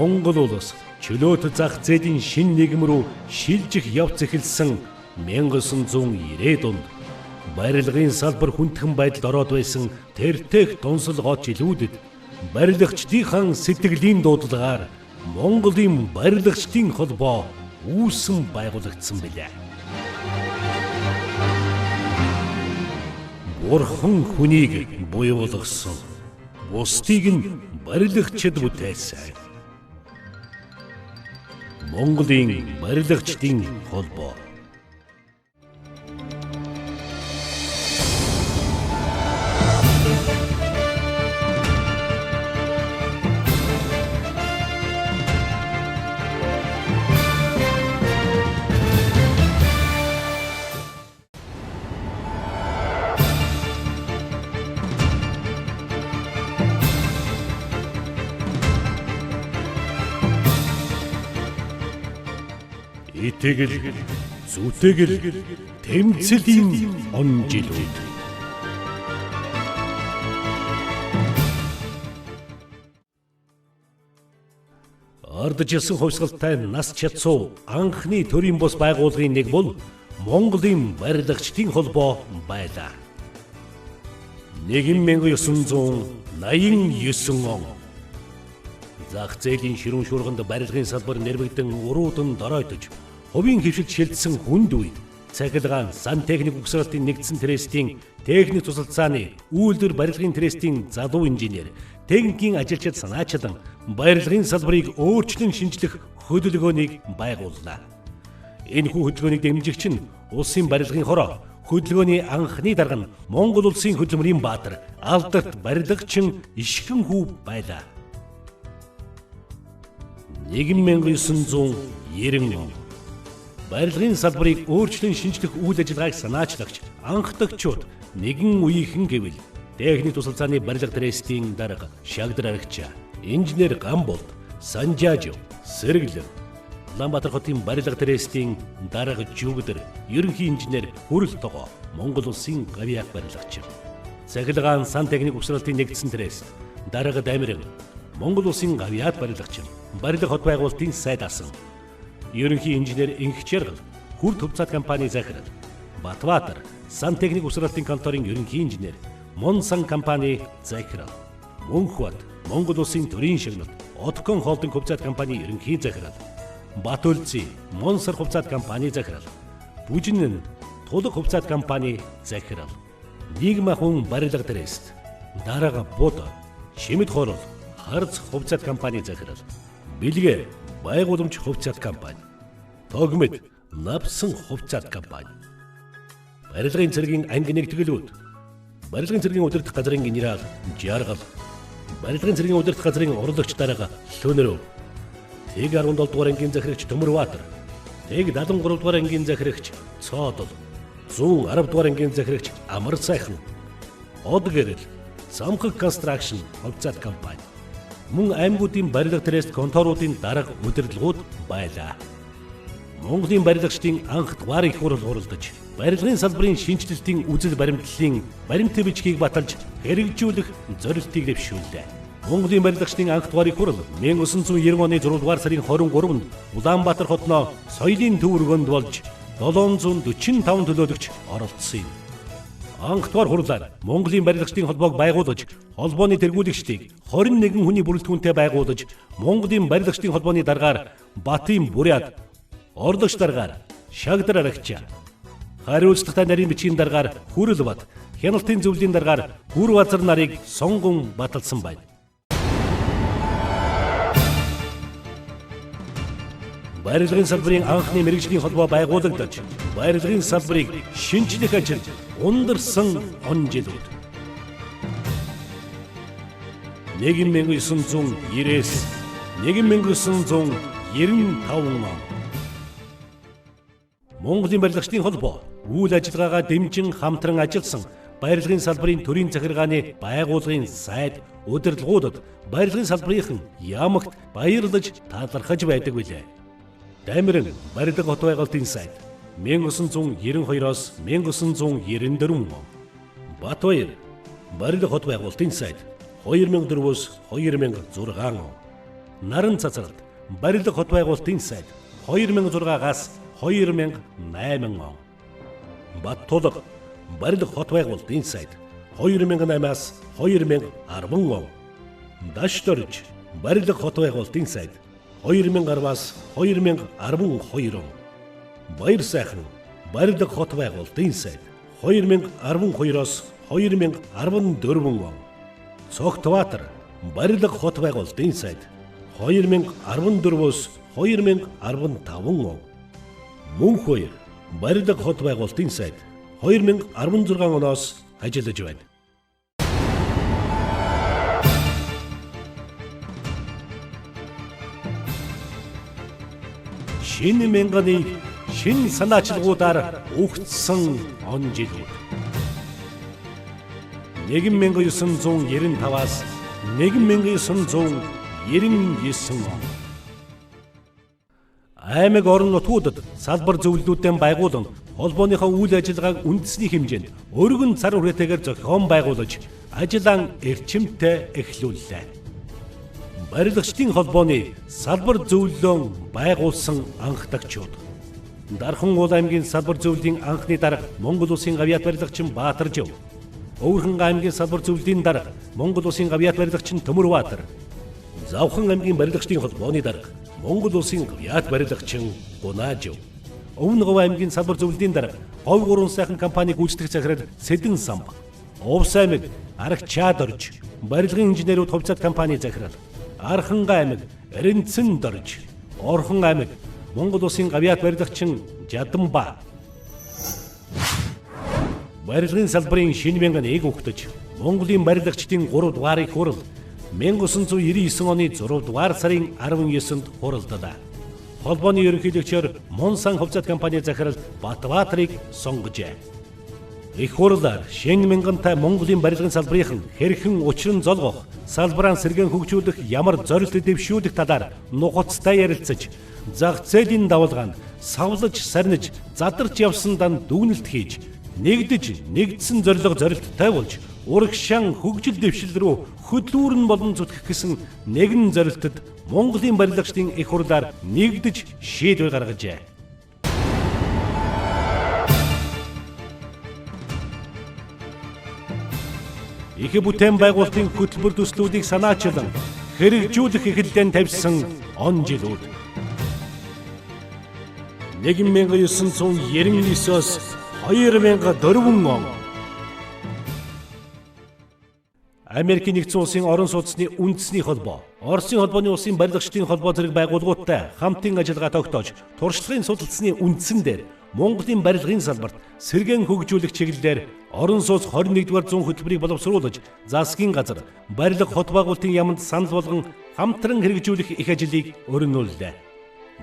Монгол улс чөлөөт зах зээлийн шин нийгэм рүү шилжих явц эхэлсэн 1990-ад онд барилгын салбар хүндхэн байдалд ороод байсан тэртех донсол гооч илүүдэд барилгачдынхан сэтгэлийн дуудлагаар Монголын барилгачдын холбоо үүсэн байгуулагдсан билээ. Бурхан хүнийг буйуулгасан. Бусдыг нь барилгачид бүтээсэн. Монголын барилгачдын холбоо. Итгэл, зүтгэл, тэмцэлийн он жилүүд. Ардчилсан хувьсгалтай нас чадсуу анхны төрийн бус байгууллагын нэг бол Монголын барилгачдын холбоо байлаа. 1989 он зах зээлийн ширүүн шуурганд барилгын салбар нэрвэгдэн уруудан доройтож хувийн хөвшилд шилжсэн хүнд үед цахилгаан сантехник угсралтын нэгдсэн трестийн техник тусалцааны үйлдвэр барилгын трестийн залуу инженер техникийн ажилчид санаачлан барилгын салбарыг өөрчлөн шинжлэх хөдөлгөөнийг байгууллаа. Энэ хөдөлгөөнийг дэмжигч нь улсын барилгын хороо хөдөлгөөний анхны дарга нь Монгол улсын хөдөлмөрийн баатар Алдарт барилгачин Ишгэн хүү байлаа. 1990 он барилгын салбарыг өөрчлөн шинжлэх үйл ажиллагааг санаачлагч анх дагчууд нэгэн үеийнхэн гэвэл техник тусалцааны барилга трестийн дарга Шагдар Аригчаа, инженер Гамболд, Санжаажив, Сэргэлэн, Улаанбаатар хотын барилга трестийн дарга Жүгдэр, ерөнхий инженер Хүрэл Тогоо, Монгол улсын гавьяах барилгач. Цахилгаан сантехник угсралтын нэгдсэн трест дарга Дамиран, Монгол улсын гавьяат барилгач, барилга хот байгуулалтын сайд асан, ерөнхий инженер Инх Чаргал, Хүрд хувьцаат компани захирал, Батбаатар сантехник угсралтын конторын ерөнхий инженер, Монсан компани захирал, Мөнхбат Монгол улсын төрийн шагнал, Откон холдинг хувьцаат компани ерөнхий захирал, Батүлци Монсар хувьцаат компани захирал, Бүжинэн Тулг хувьцаат компани захирал, Нийгэм ахуйн барилга трест дарга Бод, Шимэд хорол Харц хувьцаат компани захирал, Бэлгэ байгууламж хувьцаат компани, Тогмэд Навсан хувьцаат компани, барилгын цэргийн анги нэгтгэлүүд, барилгын цэргийн удирдах газрын генерал Жаргал, барилгын цэргийн удирдах газрын урлагч дарга Лөнөрөв, Тэг 17 дугаар ангийн захирагч Төмөрбаатар, Тэг 73 дугаар ангийн захирагч Цоодол, 110 дугаар ангийн захирагч Амар сайхан, Од гэрэл Самхаг констракшн хувьцаат компани, мөн аймагуудын барилга трест конторуудын дарга удирдлагууд байлаа. Монголын барилгачдын анх дугаар их хурал хуралдаж, барилгын салбарын шинжилтийн үзэл баримтлалын баримт бичгийг баталж хэрэгжүүлэх зорилтыг дэвшүүллээ. Монголын барилгачдын анх дугаар их хурал 1990 оны 6 дугаар сарын 23-нд Улаанбаатар хотноо соёлын төвөргөнд болж 745 төлөөлөгч оролцсон юм. Анх дугаар хурлаар Монголын барилгачдын холбоог байгуулж, холбооны тэргүүлэгчдийг 21 хүний бүрэлдэхүүнтэй байгуулж, Монголын барилгачдын холбооны даргаар Батын Бурят, орлогч даргаар Шагдар Аригчаа, хариуцлагатай нарийн бичгийн даргаар Хүрэл Бат, хяналтын зөвлөлийн даргаар Хүр Базар нарыг сонгон баталсан байна. Барилгын салбарын анхны мэргэжлийн холбоо байгуулагдаж, барилгын салбарыг шинжлэх ажилд ундарсан он жилүүд. 1990-ээс 1995 он. Монголын барилгачдын холбоо үйл ажиллагаагаа дэмжин хамтран ажилласан барилгын салбарын төрийн захиргааны байгууллагын сайд удирдлагуудад барилгын салбарынхан ямагт баярлаж талархаж байдаг билээ. Дамиран барилга хот байгуулалтын сайд 1992-оос 1994 он. Батбаяр барилга хот байгуулалтын сайд 2004-өөс 2006 он. Наран цацралт барилга хот байгуулалтын сайд 2006-аас 2008 он. Баттулга барилга хот байгуулалтын сайд 2008-аас 2010 он. Дашторж барилга хот байгуулалтын сайд 2010-аас 2012 он. Баяр сайхан барилга хот байгуулалтын сайд 2012-оос 2014 он. Цогтбаатар барилга хот байгуулалтын сайд 2014-өөс 2015 он. Мөнхбаяр барилга хот байгуулалтын сайд 2016 оноос ажиллаж байна. Шинэ мянганы шинэ санаачлагуудаар өгцсөн он жилүүд. 1995-аас 1999 он. Аймаг орон нутгуудад салбар зөвлөлүүдийн байгуулан холбооныхоо үйл ажиллагааг үндэсний хэмжээнд өргөн цар хүрээтэйгээр зохион байгуулж ажиллаан эрчимтэй эхлүүллээ. Барилгачдын холбооны салбар зөвлөлөө байгуулсан анхдагчид. Дархан уул аймгийн салбар зөвлөлийн анхны дарга Монгол Улсын авиат барилгачин Баатар Жив. Өвөрхөн аймгийн салбар зөвлөлийн дарга Монгол Улсын авиат барилгачин Төмөрбаатар. Завхан аймгийн барилгачдын холбооны дарга Монгол Улсын авиат барилгачин Гунаажив. Өвнөгов аймгийн салбар зөвлөлийн дарга Говь гурван сайхан компани гүйцэтгэх захирал Сэдэн Самб. Увс аймаг Арагчаад орж барилгын инженерүүд хувьцаат компани захирал Архангай аймаг Эренцэн дорж, Орхон аймаг Монгол Улсын авиат барилгачин Жаданба. Барилгын салбарын шинэ мянган ээг өгтөж, Монголын барилгачдын 3 дугаарыг хурал 1999 оны 6 дугаар сарын 19-нд хуралдаа. Холбооны ерөнхийлөгчөөр Монсан хувьцаат компани захирал Батбаатрыг сонгожээ. Их хурлаар шинэ мянгантай Монголын барилгын салбарын хэрхэн учран золгох, салбараа сэргээн хөгжүүлэх ямар зорилт дэвшүүлэх талаар нухацтай ярилцаж, зах зээлийн давалгаанд савлаж сарниж задарч явсан дан дүгнэлт хийж, нэгдэж нэгдсэн зорилттой болж, урагшаан хөгжил дэвшил рүү хөдлүүрэн болон зүтгэх гэсэн нэгэн зорилтод Монголын барилгачдын их хурлаар нэгдэж шийдвэр гаргажээ. Их бүтээн байгуулалтын хөтөлбөр төслүүдийг санаачлан хэрэгжүүлэх эхлэлд тавьсан он жилүүд. 1999-оос 2004 он. Америкийн нэгдсэн улсын орон сууцны үндэсний холбоо, Оросын холбооны улсын барилгачдын холбоо зэрэг байгууллагуудтай хамтын ажиллагаа тогтоож, туршлагын судалцсны үндсэн дээр Монголын барилгын салбарт сэргээн хөгжүүлэх чиглэлээр орон сууц 21-р зуун хөтөлбөрийг боловсруулж, засгийн газар барилга хот байгуулалтын яамд санал болгон хамтран хэрэгжүүлэх их ажлыг өргөнүүллээ.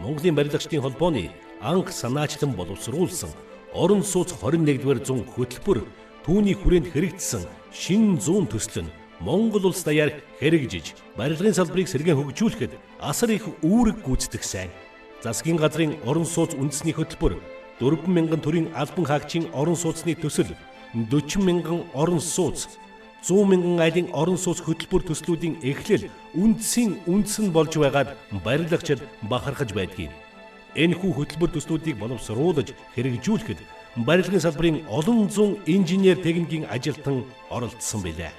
Монголын барилгачдын холбооны анх санаачлан боловсруулсан орон сууц 21-р зуун хөтөлбөр түүний хүрээнд хэрэгжсэн шинэ зуун төсөл нь Монгол улс даяар хэрэгжиж, барилгын салбарыг сэргээн хөгжүүлэхэд асар их үүрэг гүйцэтгэсэн. Засгийн газрын орон сууц үндэсний хөтөлбөр 4,000 төрлийн албан хаагчийн орон сууцны төсөл, 40,000 орон сууц, 100,000 айлын орон сууц хөтөлбөр төслүүдийн эхлэл үндсэн болж байгаад барилгачид бахархаж байдгийг. Энэхүү хөтөлбөр төслүүдийг боловсруулж хэрэгжүүлэхэд барилгын салбарын олон зуун инженер техникийн ажилтан оролцсон билээ.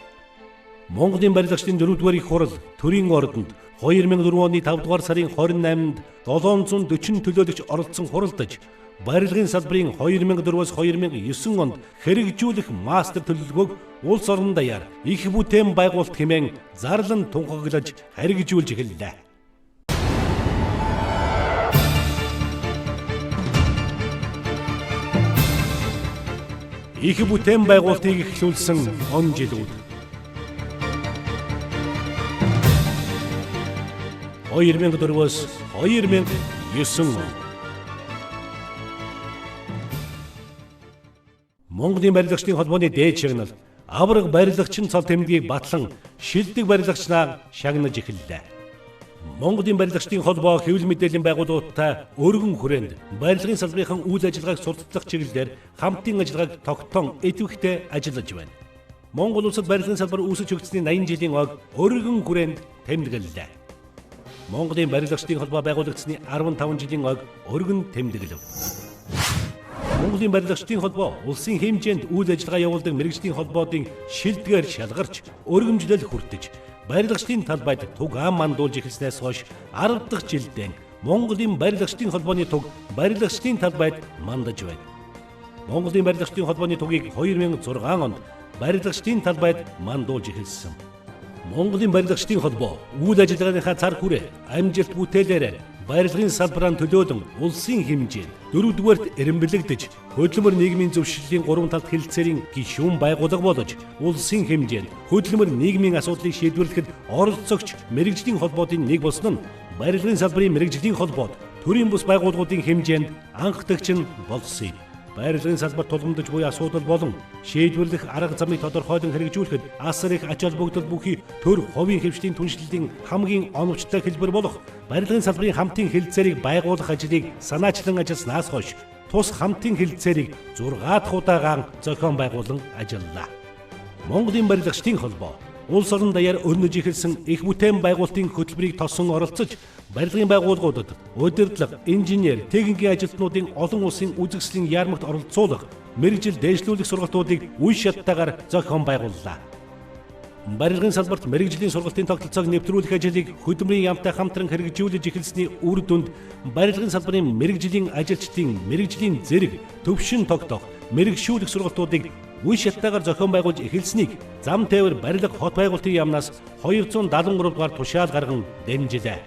Монголын барилгачдын 4-р их хурал төрийн ордонд 2004 оны 5 дугаар сарын 28-нд 740 төлөөлөгч оролцсон хуралдаж, барилгын салбарын 2004-өөс 2009 онд хэрэгжүүлэх мастер төлөвлөгөөг улс орон даяар их бүтээн байгуулалт хэмээн зарлан тунхаглаж хэрэгжүүлж эхэллээ. Их бүтээн байгуулалтыг эхлүүлсэн он жилүүд. 2004-өөс 2009 он. Монголын барилгачдын холбооны дээд шагнал авраг барилгачин цол тэмдгийг батлан шилдэг барилгачнаа шагнаж эхэллээ. Монголын барилгачдын холбоо хэвлэл мэдээллийн байгууллагуудтай өргөн хүрээнд барилгын салбарын үйл ажиллагааг сурталчлах чиглэлээр хамтын ажиллагааг тогтоон идэвхтэй ажиллаж байна. Монгол улсад барилгын салбар үүсэж хөгжсөний 80 жилийн ог өргөн хүрээнд тэмдэглэлээ. Монголын барилгачдын холбоо байгуулагдсны 15 жилийн ойг өргөн тэмдэглэв. Монголын барилгачдын холбоо улсын хэмжээнд үйл ажиллагаа явуулдаг мэргэжлийн холбоодын шилдгээр шалгарч өргөмжлөл хүртэж барилгачдын талбайд туг ам мандуулж эхэлснээс хойш 10 дахь жилдээ Монголын барилгачдын холбооны туг барилгачдын талбайд мандаж байна. Монголын барилгачдын холбооны тугийг 2006 онд барилгачдын талбайд мандуулж эхэлсэн. Монголын барилгачдын холбоо үйл ажиллагааныхаа цар хүрээ амжилт бүтээлээр барилгын салбараа төлөөлөн улсын хэмжээнд 4-р эренбэлэгдэж хөдөлмөр нийгмийн зөвшөөрлийн 3 талт хэлэлцээрийн гишүүн байгууллага болж улсын хэмжээнд хөдөлмөр нийгмийн асуудлыг шийдвэрлэхэд оролцогч мэргэжлийн холбоодын нэг болсон нь барилгын салбарын мэргэжлийн холбоод төрийн бус байгууллагуудын хэмжээнд анхдагч нь болсон юм. Барилгын салбар тулгамдж буй асуудал болон шийдвэрлэх арга замыг тодорхойлон хэрэгжүүлэхэд асар их ач холбогдол бүхий төр хувийн хвшлийн түншлэлийн хамгийн оновчтой хэлбэр болох барилгын салбарын хамтын хэлэлцээрийг байгуулах ажлыг санаачлан ажилласнаас хойш тус хамтын хэлэлцээрийг 6 дахь удаагаан зохион байгуулан ажиллалаа. Монголын барилгачдын холбоо улс орон даяар өрнөж эхэлсэн их бүтээн байгуулалтын хөтөлбөрийг тосон оролцож барилгын байгууллагуудад удирдлага, инженер, техникийн ажилтнуудын олон улсын үзэсгэлэн яармагт оролцуулах мэргэжил дэвшлүүлэх сургалтуудыг үе шаттайгаар зохион байгууллаа. Барилгын салбарт мэргэжлийн сургалтын тогтолцоог нэвтрүүлэх ажлыг хөдөлмөрийн яамтай хамтран хэрэгжүүлж эхэлсний үр дүнд барилгын салбарын мэргэжлийн ажилчдын мэргэжлийн зэрэг төвшин тогтоох мэрэгшүүлэх сургалтуудыг үе шаттайгаар зохион байгуулж эхэлснийг зам тээвэр барилга хот байгуулалтын яамнаас 273 дугаар тушаал гарган дэмжлээ.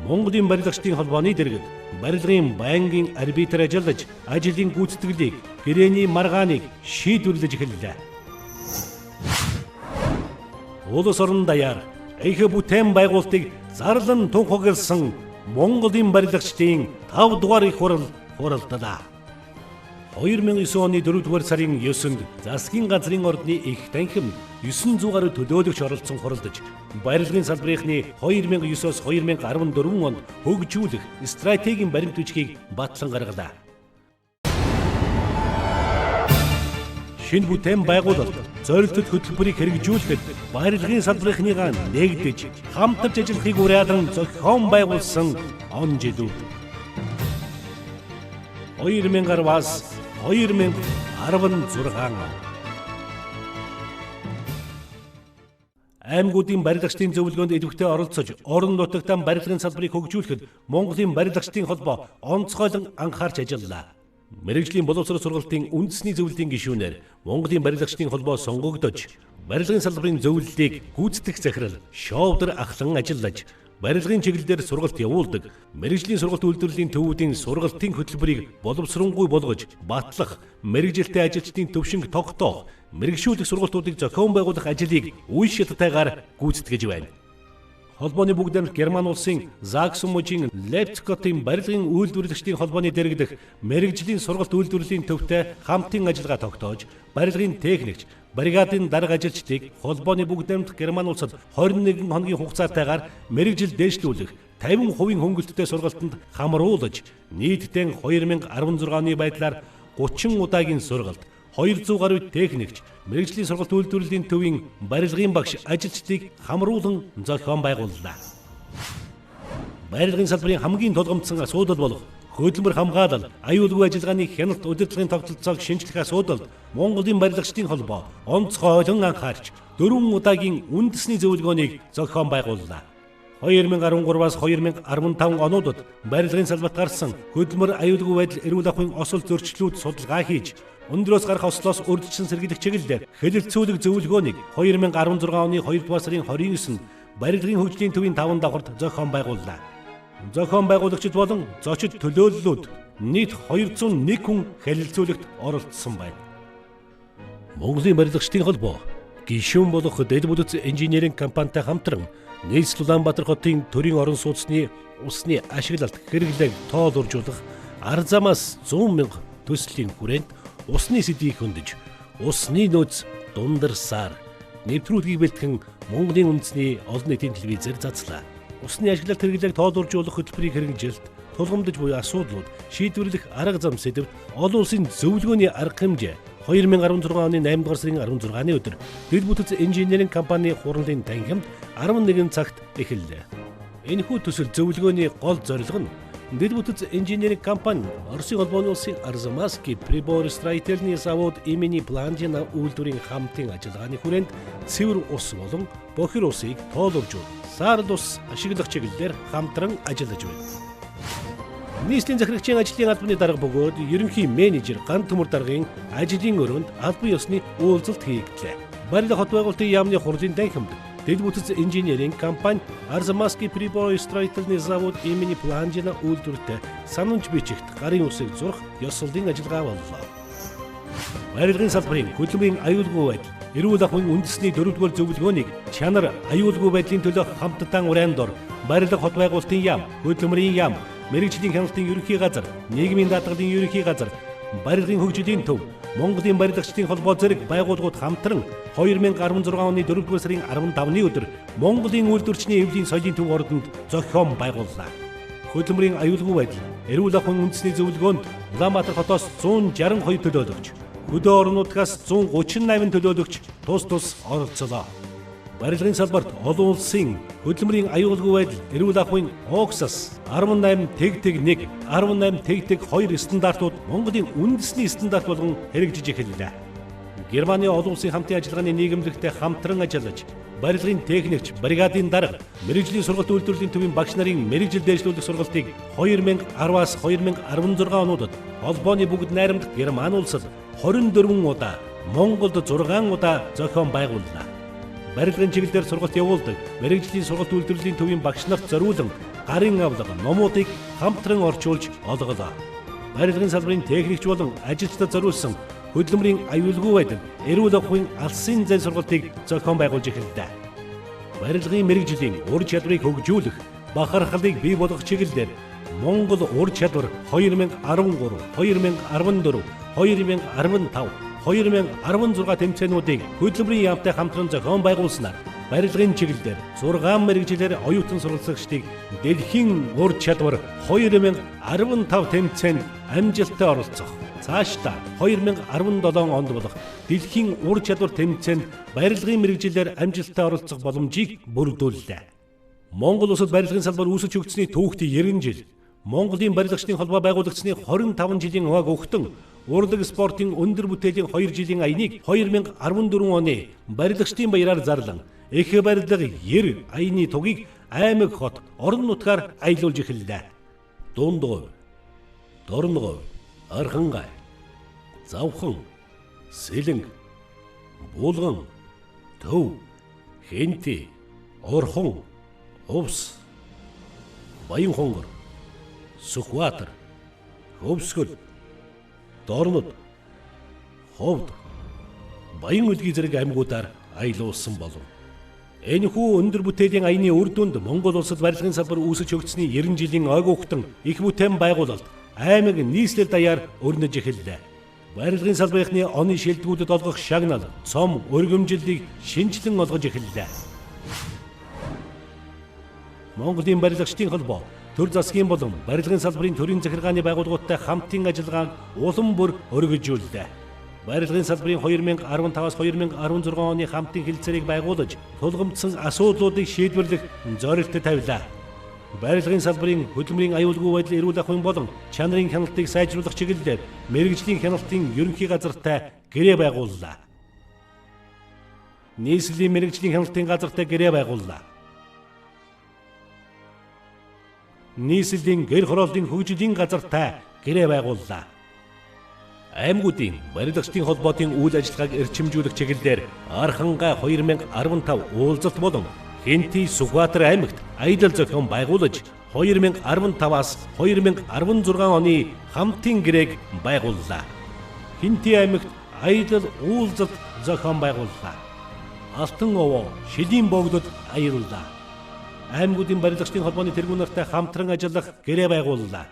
Монголын барилгачдын холбооны дэргэд барилгын байнгын арбитр ажиллаж ажлын гүйцэтгэлийг гэрээний маргааныг шийдвэрлэж эхэллээ. Улс орон даяар их бүтээн байгуулалтыг зарлан тунхагласан Монголын барилгачдын 5 дугаар их хурал хуралдлаа. 2009 оны 4-р сарын 9-нд засгийн газрын ордны их танхимд 900 гаруй төлөөлөгч оролцсон хуралдаж барилгын салбарынхны 2009-оос 2014 онд хөгжүүлэх стратегийн баримт бичгийг батлан гаргалаа. Шинэ бүтээн байгуулалт зорилттой хөтөлбөрийг хэрэгжүүлэхэд барилгын салбарынхныгаа нэгдэж хамтарч ажиллахыг уриалан зохион байгуулсан он жилүүд 2010-аас 2016 он. Аймагуудын барилгачдын зөвлөгөөнд идэвхтэй оролцож, орон нутагтаа барилгын салбарыг хөгжүүлэхэд Монголын барилгачдын холбоо онцгойлон анхаарч ажиллалаа. Мэргэжлийн боловсрол сургалтын үндэсний зөвлөлийн гишүүнээр Монголын барилгачдын холбоо сонгогдож, барилгын салбарын зөвлөлийг гүйцэтгэх захирал шоудер ахлан ажиллаж, барилгын чиглэлээр сургалт явуулдаг, мэргэжлийн сургалт үйлдвэрлэлийн төвүүдийн сургалтын хөтөлбөрийг боловсронгуй болгож, батлах, мэргэжилтэй ажилчдын төвшинг тогтоох, мэргэшүүлэх сургалтуудыг зохион байгуулах ажлыг үе шаттайгаар гүйцэтгэж байна. Холбооны бүгд амт Герман улсын Заксумужийн Лейпцигтийн барилгын үйлдвэрлэгчдийн холбооны дэргэдэх мэргэжлийн сургалт үйлдвэрлэлийн төвтэй хамтын ажиллагаа тогтоож, барилгын техникч, бригадын дарга ажилчдыг холбооны бүгд амт Герман улсад 21 хоногийн хугацаатайгаар мэргэжил дэвшлүүлэх 50% хөнгөлөлттэй сургалтанд хамруулж, нийтдээ 2016 оны байдлаар 30 удаагийн сургалт, 200 гаруй техникч, мэргэжлийн сургалт үйлдвэрлэлийн төвийн барилгын багш ажилчдыг хамруулан зохион байгууллаа. Барилгын салбарын хамгийн тулгамдсан асуудал болох хөдөлмөр хамгаалал, аюулгүй ажиллагааны хяналт удирдлагын тогтолцоог шинжлэх асуудалд Монголын барилгачдын холбоо онцгойлон анхаарч 4 удаагийн үндэсний зөвлөгөөнийг зохион байгууллаа. 2013-аас 2015 онуудад барилгын салбарт гарсан хөдөлмөр аюулгүй байдал эрүүл ахуйн осол зөрчлүүд судалгаа хийж өндрөөс гарах ослоос урьдчилан сэргийлэх чиглэлээр хэлэлцүүлэг зөвлөгөөнийг 2016 оны 2-р сарын 29-нд барилгын хөгжлийн төвийн 5 давхарт зохион байгууллаа. Зохион байгуулагчид болон зочид төлөөллүүд нийт 201 хүн хэлэлцүүлэгт оролцсон байна. Монголын барилгачдын холбоо гишүүн болох дэд бүтэц инженеринг компанитай хамтран нийслэл Улаанбаатар хотын төрийн орон сууцны усны ашиглалт хэрэглээг тоолуржуулах арга замаас 100 мянга төслийн хүрээнд усны сэдвийг хөндөж, усны нөөц дундарсаар нэвтрүүлгийг бэлтгэн Монголын үндэсний олон нийтийн телевизээр задлаа. Усны ашиглалт хэрэглээг тоолуржуулах хөтөлбөрийн хэрэгжилт, тулгамдж буй асуудлууд шийдвэрлэх арга зам сэдвт олон улсын зөвлөгөөний арга хэмжээ 2016 оны 8 дугаар сарын 16-ны өдөр дэд бүтэц инженеринг компани хурлын танхимд 11 цагт эхэллээ. Энэхүү төсөл зөвлөгөөний гол зорилго нь дэд бүтэц инженеринг компани Оросын холбооны улсын Арзамасский приборостроительный завод имени Планжина үйлдвэрийн хамтын ажиллагааны хүрээнд цэвэр ус болон бохир усыг тооловжуул, саард ус ашиглах чиглэлээр хамтран ажиллаж байна. Нийслэлийн захирагчийн ажлын албаны дарга бөгөөд ерөнхий менежер Ган Төмөр даргын ажлын өрөөнд албан ёсны уулзалт хийгдлээ. Барилга хот байгуулалтын яамны хурлын данхимд дэд бүтэц инженеринг компани Арзамасский приборостроительный завод имени Планжина үйлдвэрт санамж бичигт гарын үсэг зурх ёслолын ажиллагаа боллоо. Барилгын салбарын хөдөлмөрийн аюулгүй байдал, эрүүл ахуйн үндэсний 4-р зөвлөгөөнийг чанар аюулгүй байдлын төлөө хамтдаа уран дор барилга хот байгуулалтын яам, хөдөлмөрийн яам, мэрэгжлийн хяналтын ерөнхий газар, нийгмийн даатгалын ерөнхий газар, барилгын хөгжлийн төв, Монголын барилгачдын холбоо зэрэг байгууллагууд хамтран 2016 оны 4-р сарын 15-ны өдөр Монголын үйлдвэрчний эвлийн соёлын төв ордонд зохион байгууллаа. Хөдөлмөрийн аюулгүй байдал, эрүүл ахуйн үндэсний зөвлөгөөнд Улаанбаатар хотоос 162 төлөөлөгч, хөдөө орнуудаас 138 төлөөлөгч тус оролцлоо. Барилгын салбарт олон улсын хөдөлмөрийн аюулгүй байдал, эрүүл ахуйн ОКС-аас 18 тэг 1, 18 тэг 2 стандартууд Монголын үндэсний стандарт болгон хэрэгжиж эхэллээ. Германы олон улсын хамтын ажиллагааны нийгэмлэгтэй хамтран ажиллаж, барилгын техникч, бригадын дарга, мэрэгжлийн сургалт үйлдвэрлэлийн төвийн багш нарын мэрэгжил дэвшлүүлэх сургалтыг 2010-аас 2016 онуудад холбооны бүгд найрамдах Герман улсад 24 удаа, Монголд 6 удаа зохион байгууллаа. Барилгын чиглэлээр сургалт явуулдаг мэрэгжлийн сургалт үйлдвэрлэлийн төвийн багш нарт зориулан гарын авлага номуудыг хамтран орчуулж олголоо. Барилгын салбарын техникч болон ажилчдад зориулсан хөдөлмөрийн аюулгүй байдал, эрүүл ахуйн алсын зай сургалтыг зохион байгуулж эхэллээ. Барилгын мэрэгжлийн ур чадварыг хөгжүүлэх, бахархлыг бий болгох чиглэлээр Монгол ур чадвар 2013, 2014, 2015 2016 тэмцээнүүдийг хөдөлмөрийн яамтай хамтран зохион байгуулснаар барилгын чиглэлээр 6 мэрэгжилээр оюутан сурвалжлагчдыг дэлхийн ур чадвар 2015 тэмцээнд амжилттай оролцох, цаашдаа 2017 онд болох дэлхийн ур чадвар тэмцээнд барилгын мэрэгжилээр амжилттай оролцох боломжийг бүрдүүллээ. Монгол улсад барилгын салбар үүсэж хөгжсөний түүхт 90 жил, Монголын барилгачдын холбоо байгуулагдсны 25 жилийн хувааг өгтөн урлаг спортын өндөр бүтээлийн 2 жилийн аяныг 2014 оны барилгачдын баяраар зарлан их барилга 90 аяны тугийг аймаг хот орон нутгаар аялуулж эхэллээ. Дундгой, Дорногой, Архангай, Завхан, Сэлэнг, Булган, Төв, Хэнти, Орхон, Увс, Баянхонгор, Сүхбаатар, Хөвсгөл, Дорнод, Ховд, Баян үлгий зэрэг аймагуудаар аялуулсан болов. Энэхүү өндөр бүтээлийн аяны үр дүнд Монгол улсад барилгын салбар үүсэж хөгжсөний 90 жилийн ойг өгтөн их бүтээн байгуулалт аймаг нийслэл даяар өрнөж эхэллээ. Барилгын салбарынхны оны шилдэгүүдэд олгох шагнал, цом, өргөмжилийг шинжилэн олгож эхэллээ. Монголын барилгачдын холбоо төр засгийн болон барилгын салбарын төрийн захиргааны байгууллагуудтай хамтын ажиллагааг улам бүр өргөжүүллээ. Барилгын салбарын 2015-аас 2016 оны хамтын хэлцээрийг байгуулж, тулгамдсан асуудлуудыг шийдвэрлэх зорилт тавилаа. Барилгын салбарын хөдөлмөрийн аюулгүй байдал, эрүүл ахуйн болон чанарын хяналтыг сайжруулах чиглэлээр мэрэгжлийн хяналтын ерөнхий газартай гэрээ байгууллаа. Нийслэлийн мэрэгжлийн хяналтын газартай гэрээ байгууллаа. Нийслэлийн гэр хорооллын хөгжлийн газартай гэрээ байгууллаа. Аймагуудын барилгачдын холбоотын үйл ажиллагааг эрчимжүүлэх чиглэлээр Архангай 2015 уулзалт болон Хэнти, Сүхбаатар аймагт аялал зохион байгуулж 2015-аас 2016 оны хамтын гэрээг байгууллаа. Хэнти аймагт аялал уулзалт зохион байгууллаа. Алтан овоо, Шилийн богдод аяллаа. Аймагуудын барилгачдын холбооны тэргүүн нартай хамтран ажиллах гэрээ байгууллаа.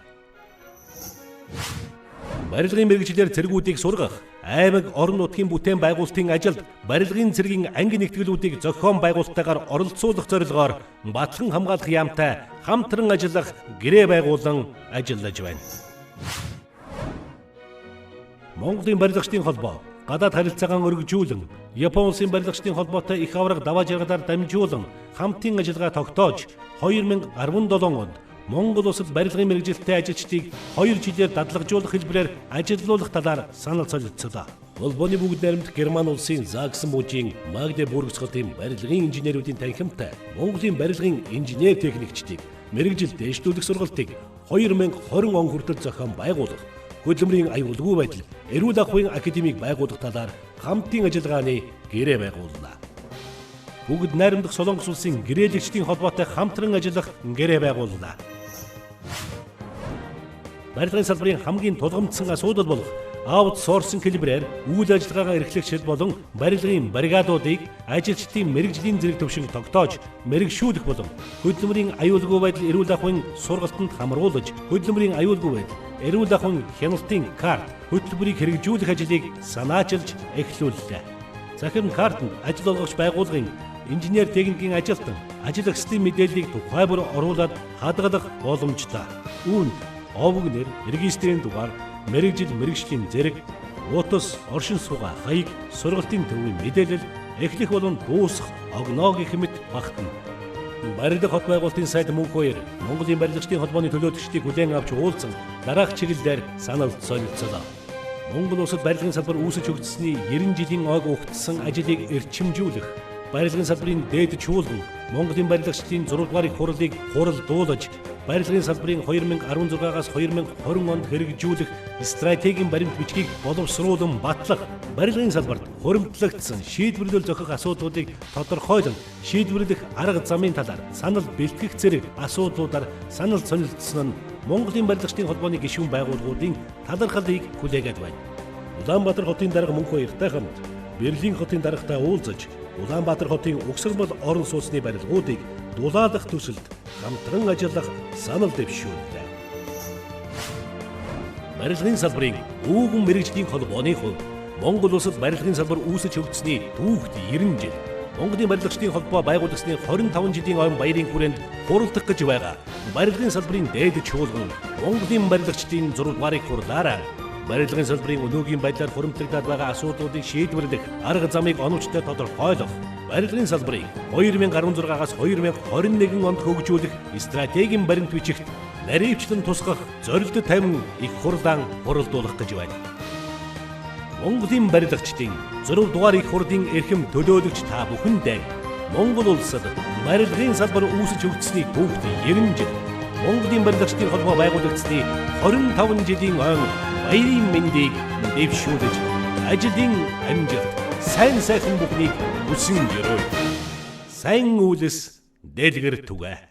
Барилгын мэрэгчлэр цэргүүдийг сургах, аймаг орон нутгийн бүтээн байгуулалтын ажилд барилгын цэргийн анги нэгтгэлүүдийг зохион байгуулалтаагаар оролцуулах зорилгоор Батлан хамгаалах яамтай хамтран ажиллах гэрээ байгуулан ажиллаж байна. Монголын барилгачдын холбоо гадаад харилцаагаа өргөжүүлэн, Япон улсын барилгачдын холбоотой их аварга даваа жаргалаар дамжуулан хамтын ажиллагаа тогтоож 2017 онд Монгол улсад барилгын мэргэжилтэй ажилчдыг 2 жилээр дадлагжуулах хэлбэрээр ажилуулах талаар санал солилцлоо. Холбооны бүгд найрамдах Герман улсын Заксен мужийн Магдебург хотын барилгын инженеруудын танхимтай Монголын барилгын инженер техникчдийг мэргэжил дэвшлүүлэх сургалтыг 2020 он хүртэл зохион байгуулах, хөдөлмөрийн аюулгүй байдал, эрүүл ахуйн академиг байгуулах талаар хамтын ажиллагааны гэрээ байгууллаа. Бүгд найрамдах Солонгос улсын гэрээлэгчдийн холбоотой хамтран ажиллах гэрээ байгууллаа. Барилгын салбарын хамгийн тулгамдсан асуудал болох аутсорсинг хэлбэрээр үйл ажиллагаагаа эрхлэгчид болон барилгын бригадуудыг ажилчдын мэргэжлийн зэрэг төвшин тогтоож мэрэгшүүлэх болон хөдөлмөрийн аюулгүй байдал эрүүл ахуйн сургалтанд хамруулж хөдөлмөрийн аюулгүй байдал эрүүл ахуйн хяналтын карт хөтөлбөрийг хэрэгжүүлэх ажлыг санаачилж эхлүүллээ. Захирам картанд ажил олгогч байгууллагын инженер техникийн ажилтан ажил агслын мэдээллийг тухай бүр оруулаад хадгалах боломжтой. Үүнд овгнэр, регистрийн дугаар, мэргэжил мэргэжлийн зэрэг, утас, оршин суугаа, хаяг, сургалтын төвийн мэдээлэл эхлэх болон дуусах огноог их мэт багтана. Барилга хот байгуулалтын сайд мөнх хоёр Монголын барилгачдын холбооны төлөөлөгчдийг хүлээн авч уулзсан дараах чиглэлээр санал солилцлоо. Монгол улсад барилгын салбар үүсэж хөгжсөний 90 жилийн ойг угтсан ажлыг эрчимжүүлэх, барилгын салбарын дээд чуулган Монголын барилгачдын 6 дугаар их хурлыг хуралдуулж, барилгын салбарын 2016-аас 2020 онд хэрэгжүүлэх стратегийн баримт бичгийг боловсруулан батлах, барилгын салбарт хуримтлагдсан шийдвэрлэл зохих асуудлуудыг тодорхойлон шийдвэрлэх арга замын талаар санал бэлтгэх зэрэг асуудлуудаар санал солилцсон нь Монголын барилгачдын холбооны гишүүн байгууллагуудын талархлыг хүлээгээд байна. Улаанбаатар хотын дарга мөнх хоёртой хамт Берлин хотын даргатай уулзаж Улаанбаатар хотын угсармал орон сууцны барилгуудыг дулаалах төсөлд хамтран ажиллах санал дэвшүүллээ. Барилгын салбарын өвгөн мэргэжлийн холбооны хувьд Монгол улсад барилгын салбар үүсэж хөгжсөний түүхт 90 жил, Монголын барилгачдын холбоо байгуулагдсны 25 жилийн ойн баярын хүрээнд хуралдах гэж байгаа барилгын салбарын дээд чуулган Монголын барилгачдын 6 дугаар их хурлаараа барилгын салбарын өнөөгийн байдлаар хуримтлагдаад байгаа асуудлуудыг шийдвэрлэх арга замыг оновчтой тодорхойлох, барилгын салбарыг 2016-аас 2021 онд хөгжүүлэх стратегийн баримт бичигт наривчлан тусгах зорилт тавин их хурлаан хуралдуулах гэж байна. Монголын барилгачдын 6 дугаар их хурлын эрхэм төлөөлөгч та бүхэндээ Монгол улсад барилгын салбар үүсэж хөгжсөний түүхт 90 жил, Монголын барилгачдын холбоо байгуулагдсны 25 жилийн ойн баярын мэндийг дэвшүүлж, ажлын амжилт, сайн сайхан бүхнийг хүсэн ёроо. Сайн үйлс дэлгэр түгэ.